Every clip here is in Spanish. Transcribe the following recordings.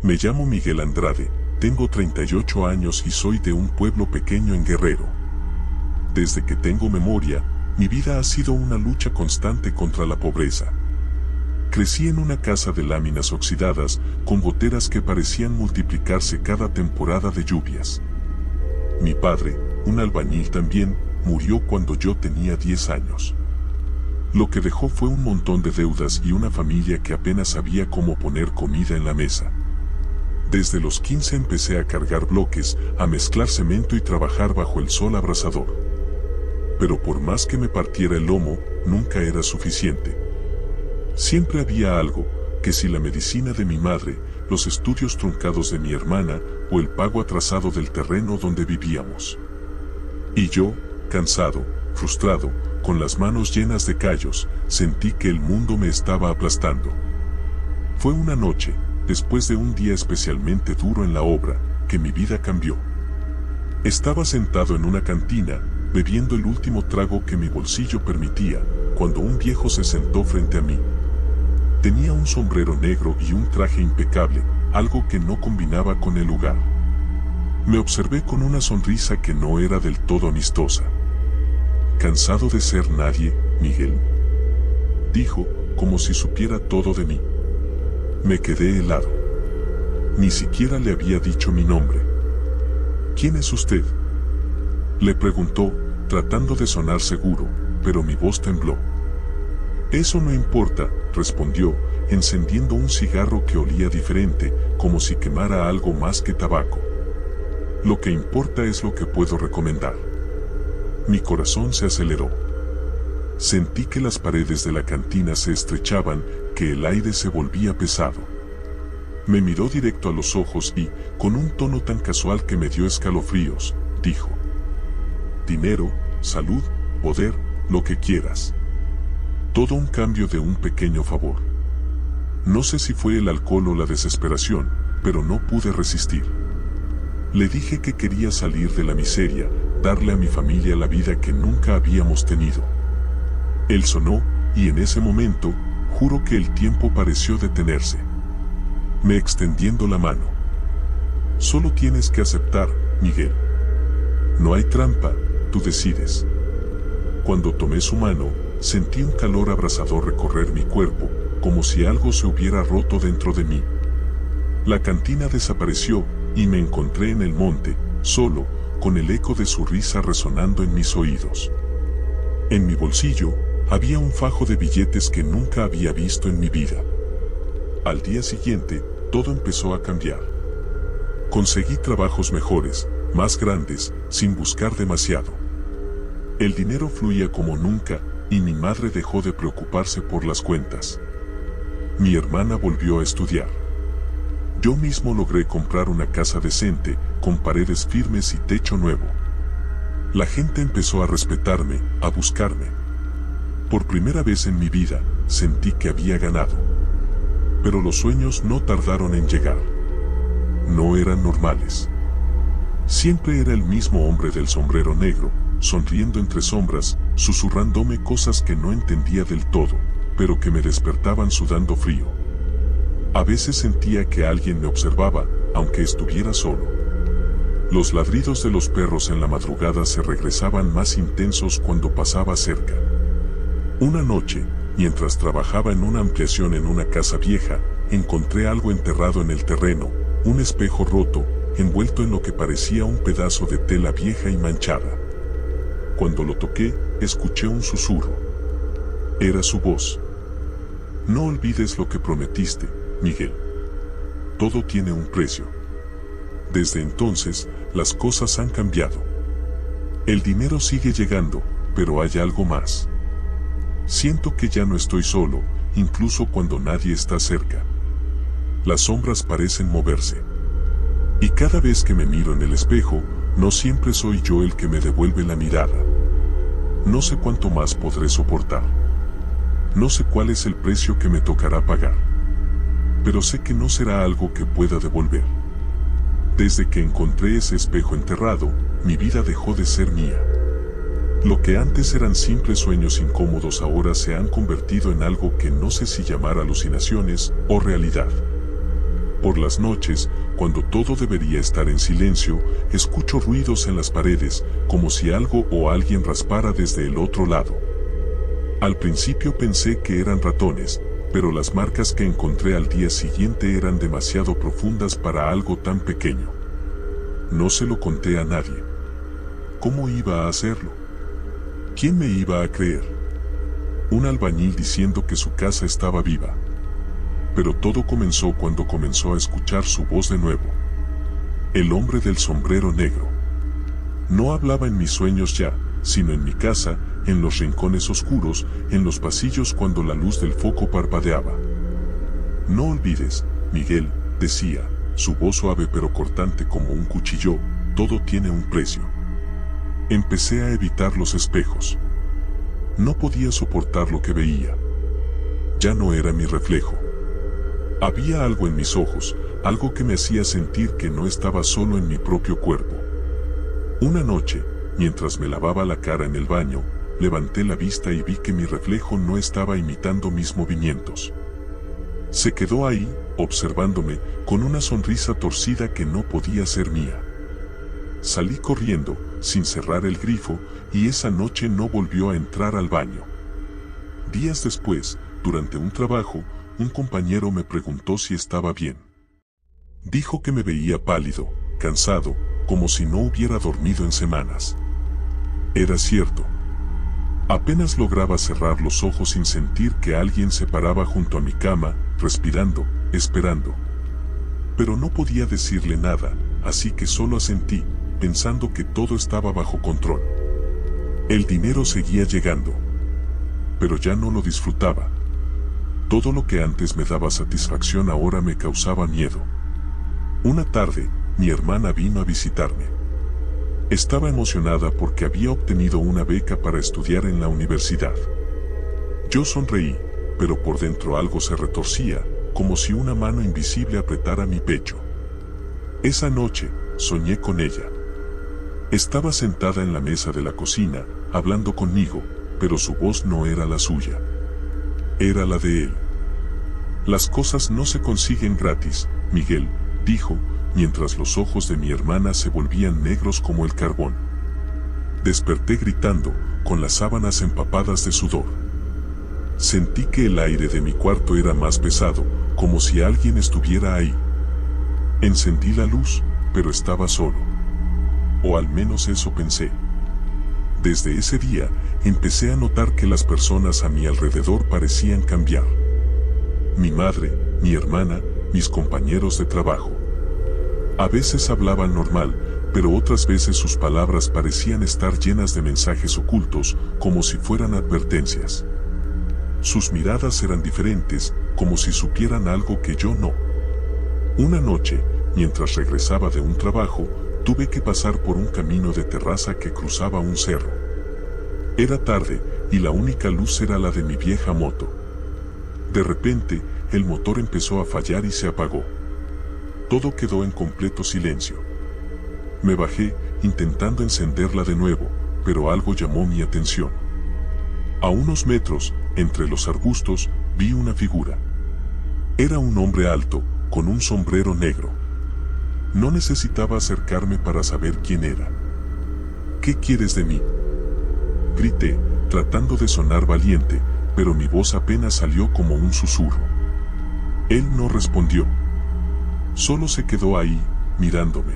Me llamo Miguel Andrade, tengo 38 años y soy de un pueblo pequeño en Guerrero. Desde que tengo memoria, mi vida ha sido una lucha constante contra la pobreza. Crecí en una casa de láminas oxidadas, con goteras que parecían multiplicarse cada temporada de lluvias. Mi padre, un albañil también, murió cuando yo tenía 10 años. Lo que dejó fue un montón de deudas y una familia que apenas sabía cómo poner comida en la mesa. Desde los 15 empecé a cargar bloques, a mezclar cemento y trabajar bajo el sol abrasador. Pero por más que me partiera el lomo, nunca era suficiente. Siempre había algo, que si la medicina de mi madre, los estudios truncados de mi hermana o el pago atrasado del terreno donde vivíamos. Y yo, cansado, frustrado, con las manos llenas de callos, sentí que el mundo me estaba aplastando. Fue una noche, después de un día especialmente duro en la obra, que mi vida cambió. Estaba sentado en una cantina, bebiendo el último trago que mi bolsillo permitía, cuando un viejo se sentó frente a mí. Tenía un sombrero negro y un traje impecable, algo que no combinaba con el lugar. Me observé con una sonrisa que no era del todo amistosa. ¿Cansado de ser nadie, Miguel?, dijo, como si supiera todo de mí. Me quedé helado. Ni siquiera le había dicho mi nombre. ¿Quién es usted?, le preguntó, tratando de sonar seguro, pero mi voz tembló. Eso no importa, respondió, encendiendo un cigarro que olía diferente, como si quemara algo más que tabaco. Lo que importa es lo que puedo recomendar. Mi corazón se aceleró. Sentí que las paredes de la cantina se estrechaban, que el aire se volvía pesado. Me miró directo a los ojos y, con un tono tan casual que me dio escalofríos, dijo: dinero, salud, poder, lo que quieras. Todo un cambio de un pequeño favor. No sé si fue el alcohol o la desesperación, pero no pude resistir. Le dije que quería salir de la miseria, darle a mi familia la vida que nunca habíamos tenido. Él sonó, y en ese momento, juro que el tiempo pareció detenerse. Me extendiendo la mano. Solo tienes que aceptar, Miguel. No hay trampa, tú decides. Cuando tomé su mano, sentí un calor abrasador recorrer mi cuerpo, como si algo se hubiera roto dentro de mí. La cantina desapareció, y me encontré en el monte, solo, con el eco de su risa resonando en mis oídos. En mi bolsillo, había un fajo de billetes que nunca había visto en mi vida. Al día siguiente, todo empezó a cambiar. Conseguí trabajos mejores, más grandes, sin buscar demasiado. El dinero fluía como nunca, y mi madre dejó de preocuparse por las cuentas. Mi hermana volvió a estudiar. Yo mismo logré comprar una casa decente, con paredes firmes y techo nuevo. La gente empezó a respetarme, a buscarme. Por primera vez en mi vida, sentí que había ganado. Pero los sueños no tardaron en llegar. No eran normales. Siempre era el mismo hombre del sombrero negro, sonriendo entre sombras, susurrándome cosas que no entendía del todo, pero que me despertaban sudando frío. A veces sentía que alguien me observaba, aunque estuviera solo. Los ladridos de los perros en la madrugada se regresaban más intensos cuando pasaba cerca. Una noche, mientras trabajaba en una ampliación en una casa vieja, encontré algo enterrado en el terreno, un espejo roto, envuelto en lo que parecía un pedazo de tela vieja y manchada. Cuando lo toqué, escuché un susurro. Era su voz. No olvides lo que prometiste, Miguel. Todo tiene un precio. Desde entonces, las cosas han cambiado. El dinero sigue llegando, pero hay algo más. Siento que ya no estoy solo, incluso cuando nadie está cerca. Las sombras parecen moverse. Y cada vez que me miro en el espejo, no siempre soy yo el que me devuelve la mirada. No sé cuánto más podré soportar. No sé cuál es el precio que me tocará pagar. Pero sé que no será algo que pueda devolver. Desde que encontré ese espejo enterrado, mi vida dejó de ser mía. Lo que antes eran simples sueños incómodos ahora se han convertido en algo que no sé si llamar alucinaciones o realidad. Por las noches, cuando todo debería estar en silencio, escucho ruidos en las paredes, como si algo o alguien raspara desde el otro lado. Al principio pensé que eran ratones, pero las marcas que encontré al día siguiente eran demasiado profundas para algo tan pequeño. No se lo conté a nadie. ¿Cómo iba a hacerlo? ¿Quién me iba a creer? Un albañil diciendo que su casa estaba viva. Pero todo comenzó cuando comenzó a escuchar su voz de nuevo. El hombre del sombrero negro. No hablaba en mis sueños ya, sino en mi casa, en los rincones oscuros, en los pasillos cuando la luz del foco parpadeaba. No olvides, Miguel, decía, su voz suave pero cortante como un cuchillo, todo tiene un precio. Empecé a evitar los espejos. No podía soportar lo que veía. Ya no era mi reflejo. Había algo en mis ojos, algo que me hacía sentir que no estaba solo en mi propio cuerpo. Una noche, mientras me lavaba la cara en el baño, levanté la vista y vi que mi reflejo no estaba imitando mis movimientos. Se quedó ahí, observándome, con una sonrisa torcida que no podía ser mía. Salí corriendo, sin cerrar el grifo, y esa noche no volvió a entrar al baño. Días después, durante un trabajo, un compañero me preguntó si estaba bien. Dijo que me veía pálido, cansado, como si no hubiera dormido en semanas. Era cierto. Apenas lograba cerrar los ojos sin sentir que alguien se paraba junto a mi cama, respirando, esperando. Pero no podía decirle nada, así que solo asentí, pensando que todo estaba bajo control. El dinero seguía llegando. Pero ya no lo disfrutaba. Todo lo que antes me daba satisfacción ahora me causaba miedo. Una tarde, mi hermana vino a visitarme. Estaba emocionada porque había obtenido una beca para estudiar en la universidad. Yo sonreí, pero por dentro algo se retorcía, como si una mano invisible apretara mi pecho. Esa noche, soñé con ella. Estaba sentada en la mesa de la cocina, hablando conmigo, pero su voz no era la suya. Era la de él. Las cosas no se consiguen gratis, Miguel, dijo, mientras los ojos de mi hermana se volvían negros como el carbón. Desperté gritando, con las sábanas empapadas de sudor. Sentí que el aire de mi cuarto era más pesado, como si alguien estuviera ahí. Encendí la luz, pero estaba solo. O al menos eso pensé. Desde ese día, empecé a notar que las personas a mi alrededor parecían cambiar. Mi madre, mi hermana, mis compañeros de trabajo. A veces hablaban normal, pero otras veces sus palabras parecían estar llenas de mensajes ocultos, como si fueran advertencias. Sus miradas eran diferentes, como si supieran algo que yo no. Una noche, mientras regresaba de un trabajo, tuve que pasar por un camino de terraza que cruzaba un cerro. Era tarde, y la única luz era la de mi vieja moto. De repente, el motor empezó a fallar y se apagó. Todo quedó en completo silencio. Me bajé, intentando encenderla de nuevo, pero algo llamó mi atención. A unos metros, entre los arbustos, vi una figura. Era un hombre alto, con un sombrero negro. No necesitaba acercarme para saber quién era. ¿Qué quieres de mí?, grité, tratando de sonar valiente, pero mi voz apenas salió como un susurro. Él no respondió. Solo se quedó ahí, mirándome.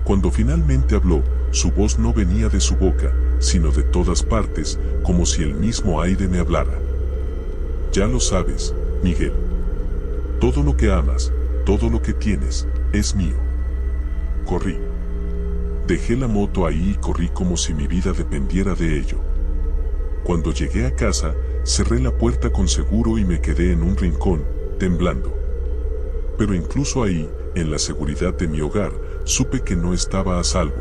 Cuando finalmente habló, su voz no venía de su boca, sino de todas partes, como si el mismo aire me hablara. Ya lo sabes, Miguel. Todo lo que amas, todo lo que tienes, es mío. Corrí. Dejé la moto ahí y corrí como si mi vida dependiera de ello. Cuando llegué a casa, cerré la puerta con seguro y me quedé en un rincón, temblando. Pero incluso ahí, en la seguridad de mi hogar, supe que no estaba a salvo.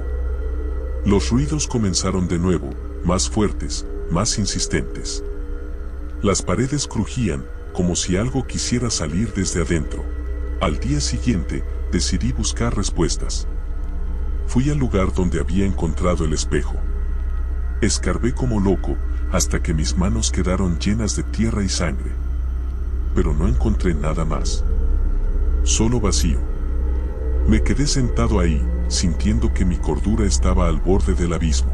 Los ruidos comenzaron de nuevo, más fuertes, más insistentes. Las paredes crujían, como si algo quisiera salir desde adentro. Al día siguiente, decidí buscar respuestas. Fui al lugar donde había encontrado el espejo. Escarbé como loco, hasta que mis manos quedaron llenas de tierra y sangre. Pero no encontré nada más. solo vacío. Me quedé sentado ahí, sintiendo que mi cordura estaba al borde del abismo.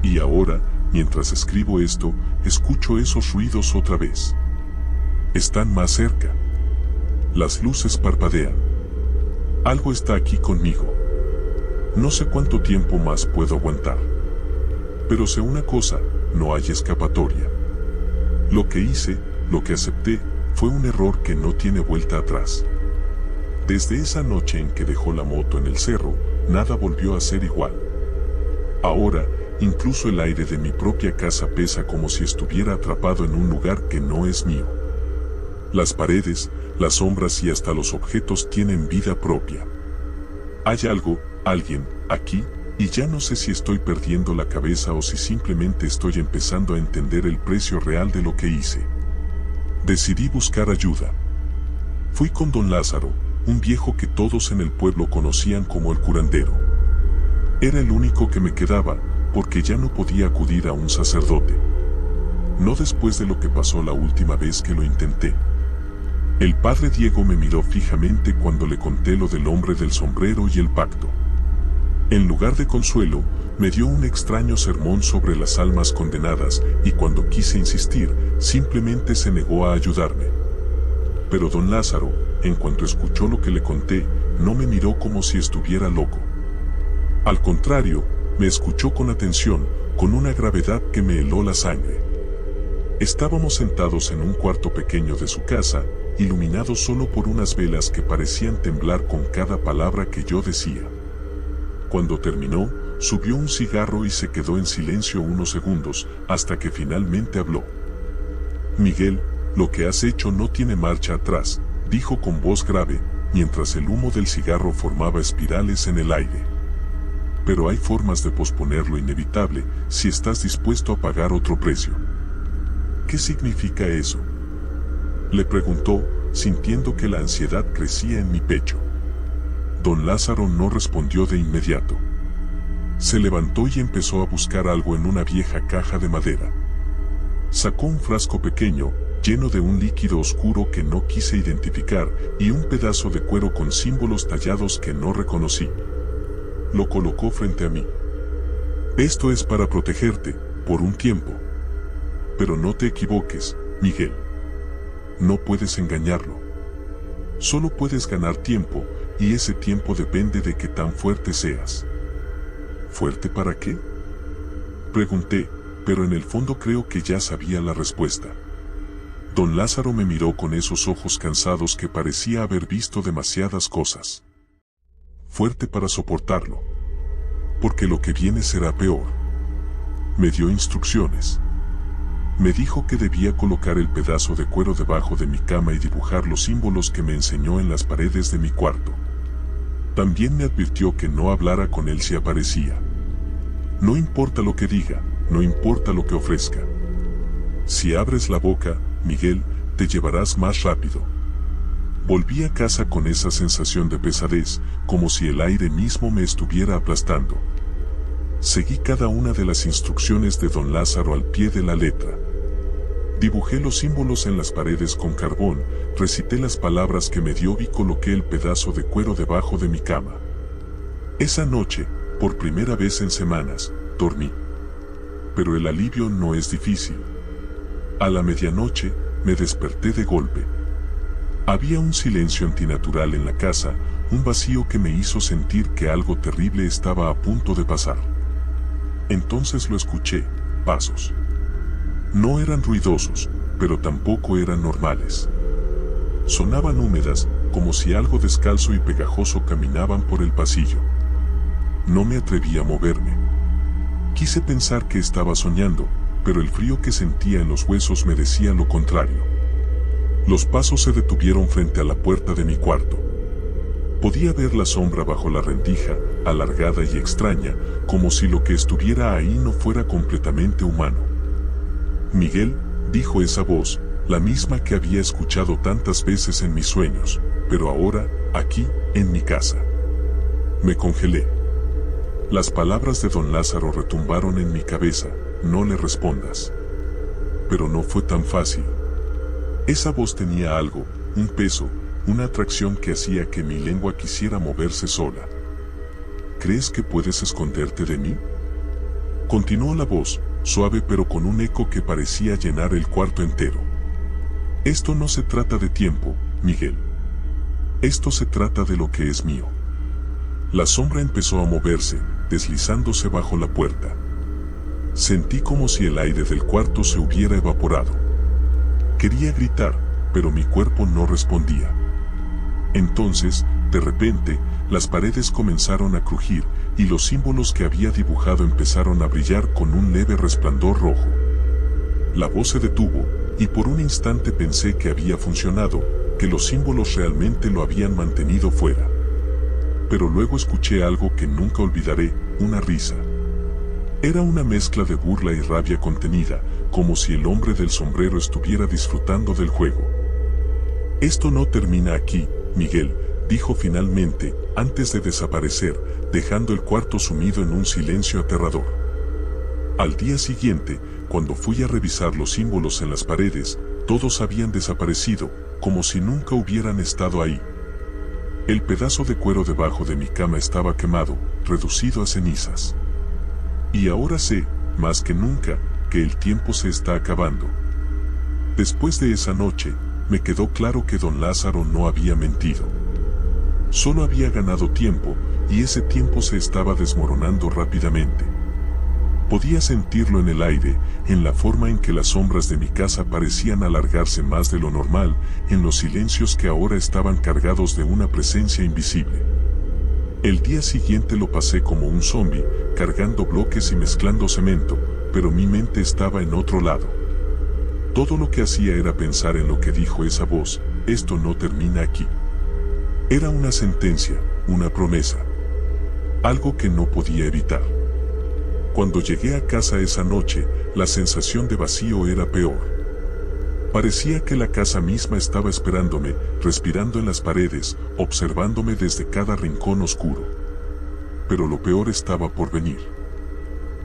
Y ahora, mientras escribo esto, escucho esos ruidos otra vez. Están más cerca. Las luces parpadean. Algo está aquí conmigo. No sé cuánto tiempo más puedo aguantar. Pero sé una cosa, no hay escapatoria. Lo que hice, lo que acepté, fue un error que no tiene vuelta atrás. Desde esa noche en que dejó la moto en el cerro, nada volvió a ser igual. Ahora, incluso el aire de mi propia casa pesa como si estuviera atrapado en un lugar que no es mío. Las paredes, las sombras y hasta los objetos tienen vida propia. Hay algo, alguien, aquí, y ya no sé si estoy perdiendo la cabeza o si simplemente estoy empezando a entender el precio real de lo que hice. Decidí buscar ayuda. Fui con don Lázaro, un viejo que todos en el pueblo conocían como el curandero. Era el único que me quedaba, porque ya no podía acudir a un sacerdote. No después de lo que pasó la última vez que lo intenté. El padre Diego me miró fijamente cuando le conté lo del hombre del sombrero y el pacto. En lugar de consuelo, me dio un extraño sermón sobre las almas condenadas y cuando quise insistir, simplemente se negó a ayudarme. Pero don Lázaro, en cuanto escuchó lo que le conté, no me miró como si estuviera loco. Al contrario, me escuchó con atención, con una gravedad que me heló la sangre. Estábamos sentados en un cuarto pequeño de su casa, iluminado solo por unas velas que parecían temblar con cada palabra que yo decía. Cuando terminó, subió un cigarro y se quedó en silencio unos segundos, hasta que finalmente habló. Miguel, lo que has hecho no tiene marcha atrás, dijo con voz grave, mientras el humo del cigarro formaba espirales en el aire. Pero hay formas de posponer lo inevitable, si estás dispuesto a pagar otro precio. ¿Qué significa eso?, le preguntó, sintiendo que la ansiedad crecía en mi pecho. Don Lázaro no respondió de inmediato. Se levantó y empezó a buscar algo en una vieja caja de madera. Sacó un frasco pequeño, lleno de un líquido oscuro que no quise identificar, y un pedazo de cuero con símbolos tallados que no reconocí. Lo colocó frente a mí. Esto es para protegerte, por un tiempo. Pero no te equivoques, Miguel. No puedes engañarlo. Solo puedes ganar tiempo, y ese tiempo depende de qué tan fuerte seas. ¿Fuerte para qué?, pregunté, pero en el fondo creo que ya sabía la respuesta. Don Lázaro me miró con esos ojos cansados que parecía haber visto demasiadas cosas. Fuerte para soportarlo. Porque lo que viene será peor. Me dio instrucciones. Me dijo que debía colocar el pedazo de cuero debajo de mi cama y dibujar los símbolos que me enseñó en las paredes de mi cuarto. También me advirtió que no hablara con él si aparecía. No importa lo que diga, no importa lo que ofrezca. Si abres la boca, Miguel, te llevarás más rápido. Volví a casa con esa sensación de pesadez, como si el aire mismo me estuviera aplastando. Seguí cada una de las instrucciones de don Lázaro al pie de la letra. Dibujé los símbolos en las paredes con carbón, recité las palabras que me dio y coloqué el pedazo de cuero debajo de mi cama. Esa noche, por primera vez en semanas, dormí. Pero el alivio no es difícil. A la medianoche, me desperté de golpe. Había un silencio antinatural en la casa, un vacío que me hizo sentir que algo terrible estaba a punto de pasar. Entonces lo escuché, pasos. No eran ruidosos, pero tampoco eran normales. Sonaban húmedas, como si algo descalzo y pegajoso caminaban por el pasillo. No me atreví a moverme. Quise pensar que estaba soñando, pero el frío que sentía en los huesos me decía lo contrario. Los pasos se detuvieron frente a la puerta de mi cuarto. Podía ver la sombra bajo la rendija, alargada y extraña, como si lo que estuviera ahí no fuera completamente humano. Miguel, dijo esa voz, la misma que había escuchado tantas veces en mis sueños, pero ahora, aquí, en mi casa. Me congelé. Las palabras de don Lázaro retumbaron en mi cabeza, no le respondas. Pero no fue tan fácil. Esa voz tenía algo, un peso, una atracción que hacía que mi lengua quisiera moverse sola. ¿Crees que puedes esconderte de mí? Continuó la voz, suave pero con un eco que parecía llenar el cuarto entero. Esto no se trata de tiempo, Miguel. Esto se trata de lo que es mío. La sombra empezó a moverse, deslizándose bajo la puerta. Sentí como si el aire del cuarto se hubiera evaporado. Quería gritar, pero mi cuerpo no respondía. Entonces, de repente, las paredes comenzaron a crujir, y los símbolos que había dibujado empezaron a brillar con un leve resplandor rojo. La voz se detuvo, y por un instante pensé que había funcionado, que los símbolos realmente lo habían mantenido fuera. Pero luego escuché algo que nunca olvidaré, una risa. Era una mezcla de burla y rabia contenida, como si el hombre del sombrero estuviera disfrutando del juego. Esto no termina aquí, Miguel, dijo finalmente, antes de desaparecer, dejando el cuarto sumido en un silencio aterrador. Al día siguiente, cuando fui a revisar los símbolos en las paredes, todos habían desaparecido, como si nunca hubieran estado ahí. El pedazo de cuero debajo de mi cama estaba quemado, reducido a cenizas. Y ahora sé, más que nunca, que el tiempo se está acabando. Después de esa noche, me quedó claro que don Lázaro no había mentido. Solo había ganado tiempo, y ese tiempo se estaba desmoronando rápidamente. Podía sentirlo en el aire, en la forma en que las sombras de mi casa parecían alargarse más de lo normal, en los silencios que ahora estaban cargados de una presencia invisible. El día siguiente lo pasé como un zombi, cargando bloques y mezclando cemento, pero mi mente estaba en otro lado. Todo lo que hacía era pensar en lo que dijo esa voz: esto no termina aquí. Era una sentencia, una promesa. Algo que no podía evitar. Cuando llegué a casa esa noche, la sensación de vacío era peor. Parecía que la casa misma estaba esperándome, respirando en las paredes, observándome desde cada rincón oscuro. Pero lo peor estaba por venir.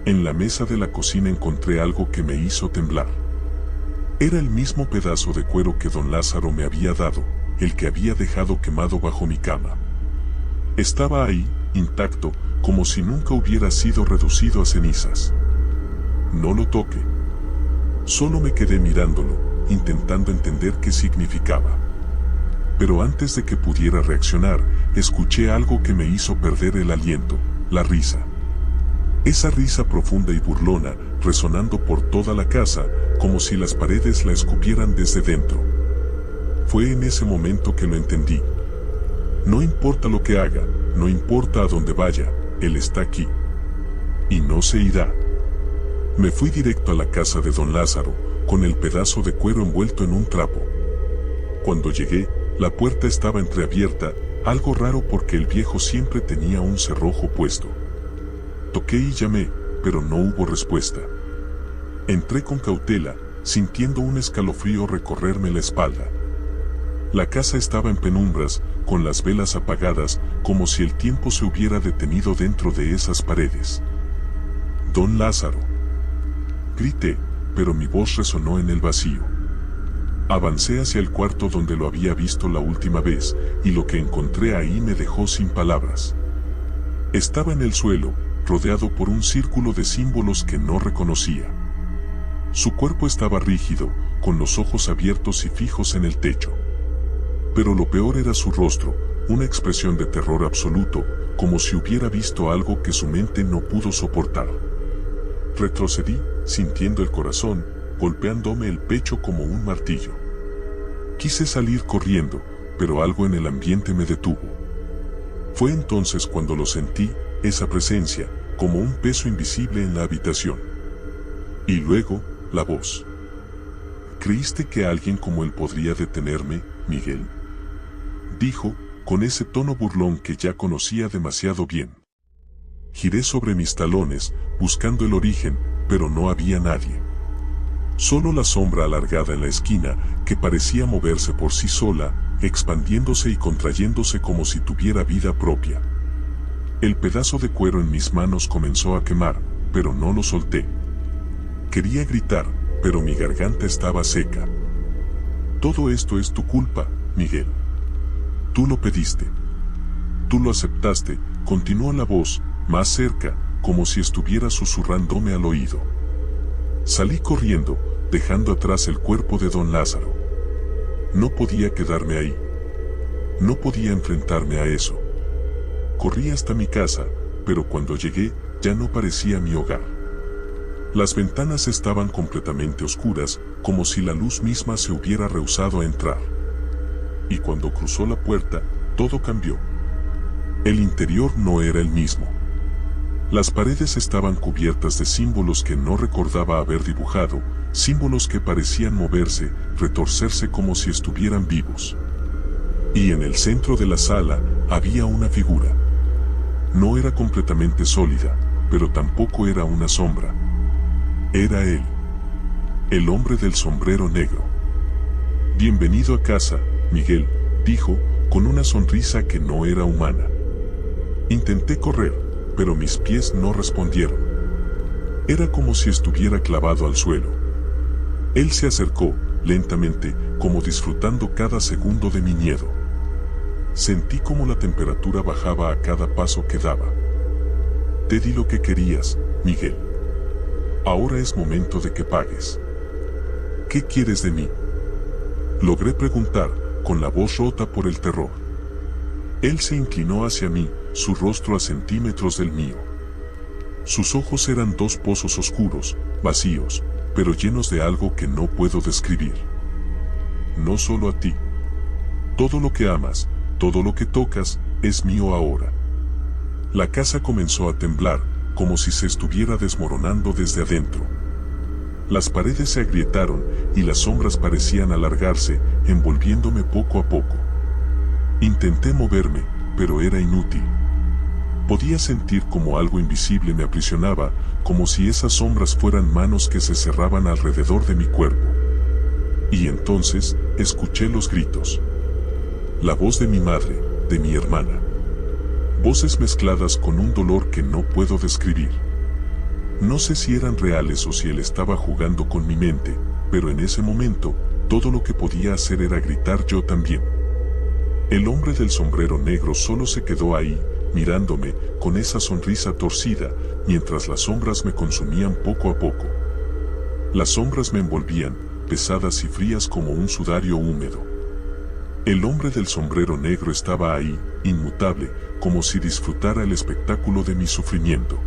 En la mesa de la cocina encontré algo que me hizo temblar. Era el mismo pedazo de cuero que don Lázaro me había dado, el que había dejado quemado bajo mi cama. Estaba ahí, intacto, como si nunca hubiera sido reducido a cenizas. No lo toqué. Solo me quedé mirándolo, intentando entender qué significaba. Pero antes de que pudiera reaccionar, escuché algo que me hizo perder el aliento: la risa. Esa risa profunda y burlona, resonando por toda la casa, como si las paredes la escupieran desde dentro. Fue en ese momento que lo entendí. No importa lo que haga, no importa a dónde vaya, él está aquí. Y no se irá. Me fui directo a la casa de don Lázaro, con el pedazo de cuero envuelto en un trapo. Cuando llegué, la puerta estaba entreabierta, algo raro porque el viejo siempre tenía un cerrojo puesto. Toqué y llamé, pero no hubo respuesta. Entré con cautela, sintiendo un escalofrío recorrerme la espalda. La casa estaba en penumbras, con las velas apagadas, como si el tiempo se hubiera detenido dentro de esas paredes. Don Lázaro. Grité, pero mi voz resonó en el vacío. Avancé hacia el cuarto donde lo había visto la última vez, y lo que encontré ahí me dejó sin palabras. Estaba en el suelo, rodeado por un círculo de símbolos que no reconocía. Su cuerpo estaba rígido, con los ojos abiertos y fijos en el techo. Pero lo peor era su rostro, una expresión de terror absoluto, como si hubiera visto algo que su mente no pudo soportar. Retrocedí, sintiendo el corazón, golpeándome el pecho como un martillo. Quise salir corriendo, pero algo en el ambiente me detuvo. Fue entonces cuando lo sentí, esa presencia, como un peso invisible en la habitación. Y luego, la voz. ¿Creíste que alguien como él podría detenerme, Miguel?, dijo, con ese tono burlón que ya conocía demasiado bien. Giré sobre mis talones, buscando el origen, pero no había nadie. Solo la sombra alargada en la esquina, que parecía moverse por sí sola, expandiéndose y contrayéndose como si tuviera vida propia. El pedazo de cuero en mis manos comenzó a quemar, pero no lo solté. Quería gritar, pero mi garganta estaba seca. Todo esto es tu culpa, Miguel. Tú lo pediste. Tú lo aceptaste, continuó la voz, más cerca, como si estuviera susurrándome al oído. Salí corriendo, dejando atrás el cuerpo de don Lázaro. No podía quedarme ahí. No podía enfrentarme a eso. Corrí hasta mi casa, pero cuando llegué, ya no parecía mi hogar. Las ventanas estaban completamente oscuras, como si la luz misma se hubiera rehusado a entrar. Y cuando cruzó la puerta, todo cambió. El interior no era el mismo. Las paredes estaban cubiertas de símbolos que no recordaba haber dibujado, símbolos que parecían moverse, retorcerse como si estuvieran vivos. Y en el centro de la sala había una figura. No era completamente sólida, pero tampoco era una sombra. Era él. El hombre del sombrero negro. Bienvenido a casa, Miguel, dijo, con una sonrisa que no era humana. Intenté correr, pero mis pies no respondieron. Era como si estuviera clavado al suelo. Él se acercó, lentamente, como disfrutando cada segundo de mi miedo. Sentí como la temperatura bajaba a cada paso que daba. Te di lo que querías, Miguel. Ahora es momento de que pagues. ¿Qué quieres de mí? Logré preguntar, con la voz rota por el terror. Él se inclinó hacia mí, su rostro a centímetros del mío. Sus ojos eran dos pozos oscuros, vacíos, pero llenos de algo que no puedo describir. No solo a ti. Todo lo que amas, todo lo que tocas, es mío ahora. La casa comenzó a temblar, como si se estuviera desmoronando desde adentro. Las paredes se agrietaron y las sombras parecían alargarse, envolviéndome poco a poco. Intenté moverme, pero era inútil. Podía sentir como algo invisible me aprisionaba, como si esas sombras fueran manos que se cerraban alrededor de mi cuerpo. Y entonces, escuché los gritos. La voz de mi madre, de mi hermana. Voces mezcladas con un dolor que no puedo describir. No sé si eran reales o si él estaba jugando con mi mente, pero en ese momento, todo lo que podía hacer era gritar yo también. El hombre del sombrero negro solo se quedó ahí, mirándome, con esa sonrisa torcida, mientras las sombras me consumían poco a poco. Las sombras me envolvían, pesadas y frías como un sudario húmedo. El hombre del sombrero negro estaba ahí, inmutable, como si disfrutara el espectáculo de mi sufrimiento.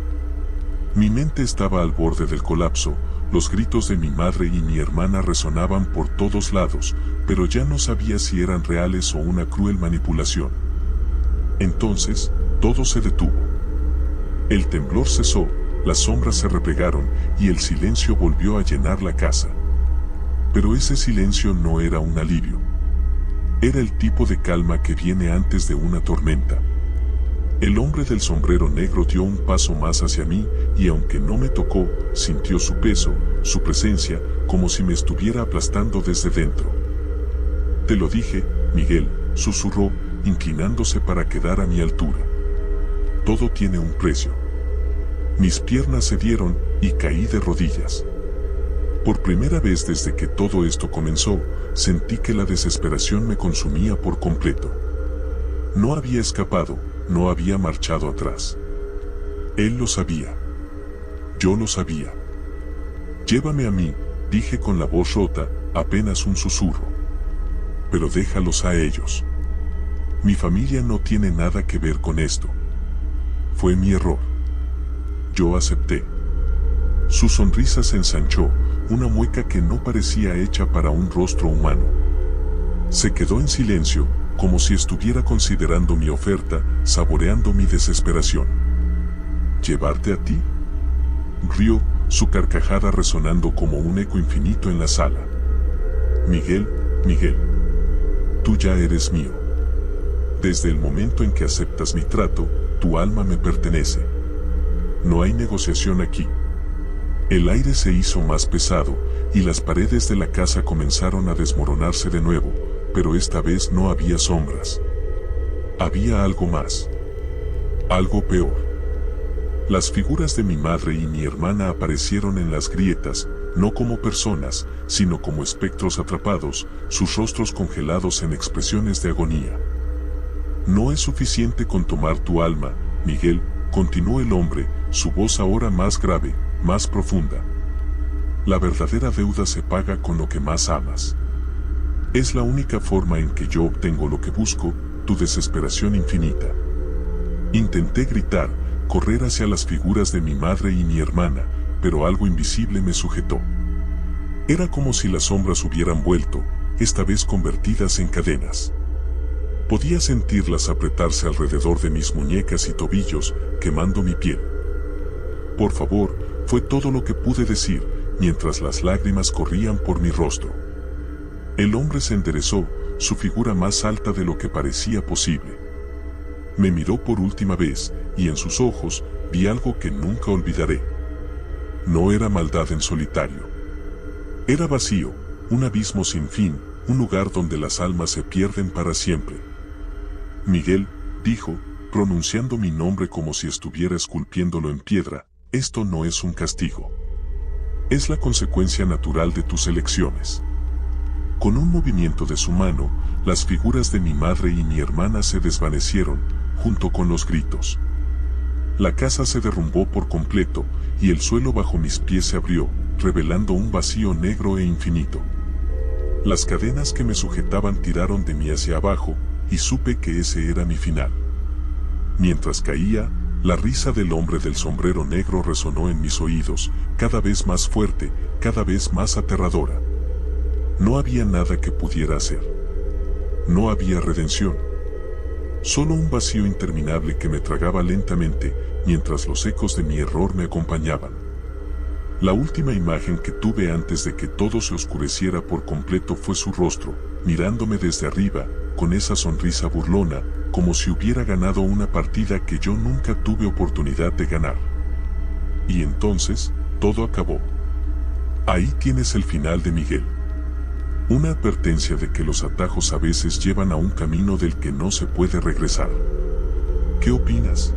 Mi mente estaba al borde del colapso, los gritos de mi madre y mi hermana resonaban por todos lados, pero ya no sabía si eran reales o una cruel manipulación. Entonces, todo se detuvo. El temblor cesó, las sombras se replegaron y el silencio volvió a llenar la casa. Pero ese silencio no era un alivio. Era el tipo de calma que viene antes de una tormenta. El hombre del sombrero negro dio un paso más hacia mí y aunque no me tocó, sintió su peso, su presencia, como si me estuviera aplastando desde dentro. Te lo dije, Miguel, susurró, inclinándose para quedar a mi altura. Todo tiene un precio. Mis piernas cedieron y caí de rodillas. Por primera vez desde que todo esto comenzó, sentí que la desesperación me consumía por completo. No había escapado, no había marchado atrás. Él lo sabía. Yo lo sabía. Llévame a mí, dije con la voz rota, apenas un susurro. Pero déjalos a ellos. Mi familia no tiene nada que ver con esto. Fue mi error. Yo acepté. Su sonrisa se ensanchó, una mueca que no parecía hecha para un rostro humano. Se quedó en silencio, como si estuviera considerando mi oferta, saboreando mi desesperación. ¿Llevarte a ti? Rió, su carcajada resonando como un eco infinito en la sala. Miguel, Miguel, tú ya eres mío. Desde el momento en que aceptas mi trato, tu alma me pertenece. No hay negociación aquí. El aire se hizo más pesado, y las paredes de la casa comenzaron a desmoronarse de nuevo, pero esta vez no había sombras. Había algo más. Algo peor. Las figuras de mi madre y mi hermana aparecieron en las grietas, no como personas, sino como espectros atrapados, sus rostros congelados en expresiones de agonía. No es suficiente con tomar tu alma, Miguel, continuó el hombre, su voz ahora más grave, más profunda. La verdadera deuda se paga con lo que más amas. Es la única forma en que yo obtengo lo que busco, tu desesperación infinita. Intenté gritar, correr hacia las figuras de mi madre y mi hermana, pero algo invisible me sujetó. Era como si las sombras hubieran vuelto, esta vez convertidas en cadenas. Podía sentirlas apretarse alrededor de mis muñecas y tobillos, quemando mi piel. Por favor, fue todo lo que pude decir, mientras las lágrimas corrían por mi rostro. El hombre se enderezó, su figura más alta de lo que parecía posible. Me miró por última vez, y en sus ojos vi algo que nunca olvidaré. No era maldad en solitario. Era vacío, un abismo sin fin, un lugar donde las almas se pierden para siempre. Miguel, dijo, pronunciando mi nombre como si estuviera esculpiéndolo en piedra, esto no es un castigo. Es la consecuencia natural de tus elecciones. Con un movimiento de su mano, las figuras de mi madre y mi hermana se desvanecieron, junto con los gritos. La casa se derrumbó por completo, y el suelo bajo mis pies se abrió, revelando un vacío negro e infinito. Las cadenas que me sujetaban tiraron de mí hacia abajo, y supe que ese era mi final. Mientras caía, la risa del hombre del sombrero negro resonó en mis oídos, cada vez más fuerte, cada vez más aterradora. No había nada que pudiera hacer. No había redención. Solo un vacío interminable que me tragaba lentamente, mientras los ecos de mi error me acompañaban. La última imagen que tuve antes de que todo se oscureciera por completo fue su rostro, mirándome desde arriba, con esa sonrisa burlona, como si hubiera ganado una partida que yo nunca tuve oportunidad de ganar. Y entonces, todo acabó. Ahí tienes el final de Miguel. Una advertencia de que los atajos a veces llevan a un camino del que no se puede regresar. ¿Qué opinas?